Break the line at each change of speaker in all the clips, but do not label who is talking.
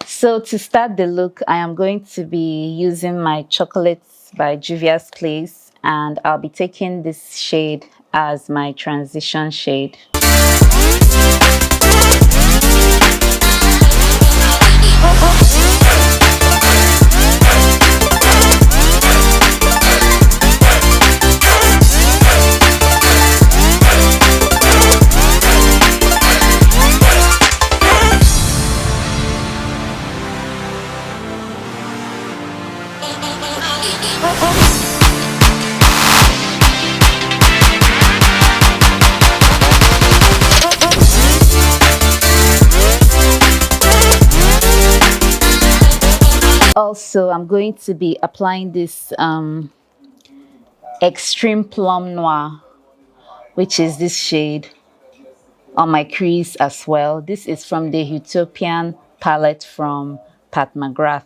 So to start the look, I am going to be using my Chocolates by Juvias Place, and I'll be taking this shade as my transition shade. Also, I'm going to be applying this Extreme Plum Noir, which is this shade, on my crease as well. This is from the Utopian palette from Pat McGrath.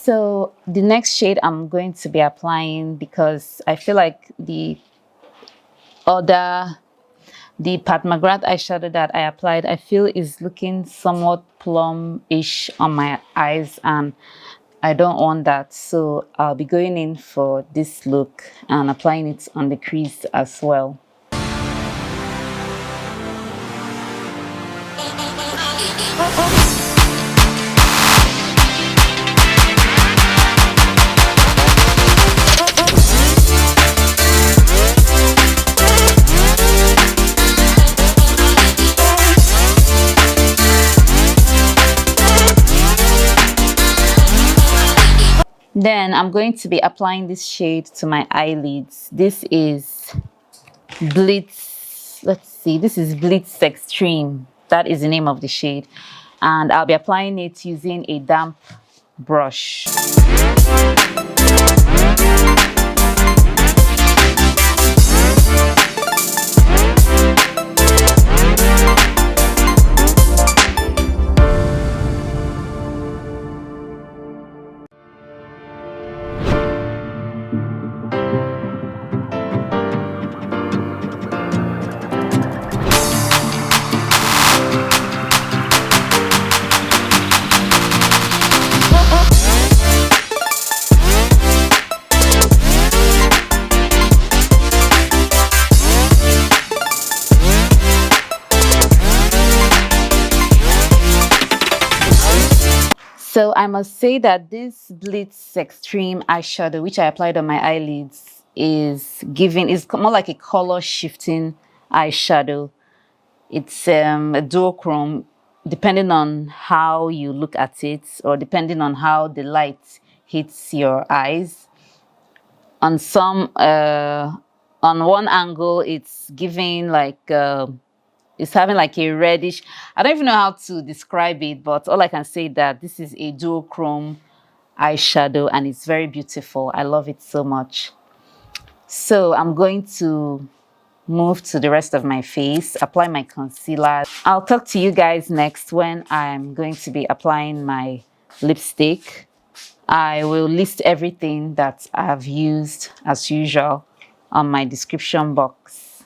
So the next shade I'm going to be applying, because I feel like the Pat McGrath eyeshadow that I applied, I feel is looking somewhat plum-ish on my eyes, and I don't want that. So I'll be going in for this look and applying it on the crease as well. Then I'm going to be applying this shade to my eyelids. This is Blitz. Let's see. This is Blitz Extreme. That is the name of the shade. And I'll be applying it using a damp brush. So I must say that this Blitz Extreme eyeshadow, which I applied on my eyelids, is giving, is more like a color shifting eyeshadow. It's a duochrome, depending on how you look at it, or depending on how the light hits your eyes. On some, on one angle, it's giving like, it's having like a reddish. I don't even know how to describe it, but all I can say that this is a duochrome eyeshadow and it's very beautiful. I love it so much. So I'm going to move to the rest of my face, apply my concealer. I'll talk to you guys next when I'm going to be applying my lipstick. I will list everything that I've used as usual on my description box.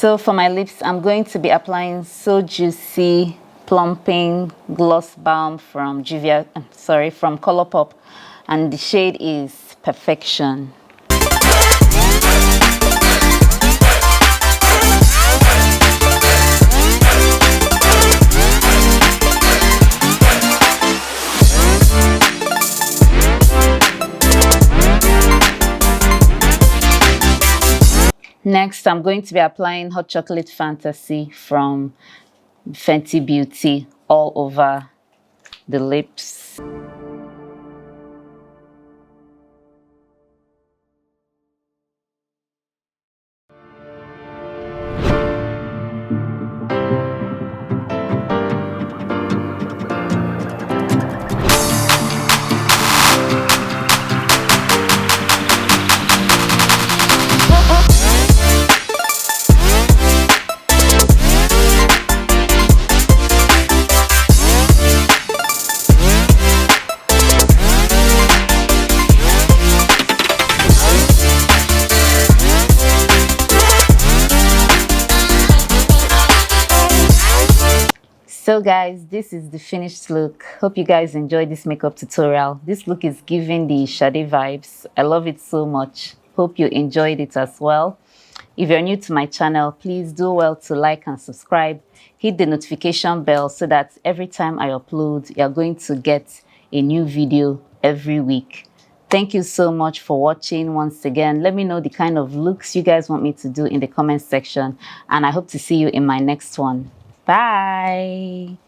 So for my lips, I'm going to be applying So Juicy Plumping Gloss Balm from from Colourpop, and the shade is Perfection. Next, I'm going to be applying Hot Chocolate Fantasy from Fenty Beauty all over the lips. So guys, this is the finished look. Hope you guys enjoyed this makeup tutorial. This look is giving the Sade vibes. I love it so much. Hope you enjoyed it as well. If you're new to my channel, please do well to like and subscribe. Hit the notification bell so that every time I upload, you're going to get a new video every week. Thank you so much for watching once again. Let me know the kind of looks you guys want me to do in the comment section, and I hope to see you in my next one. Bye.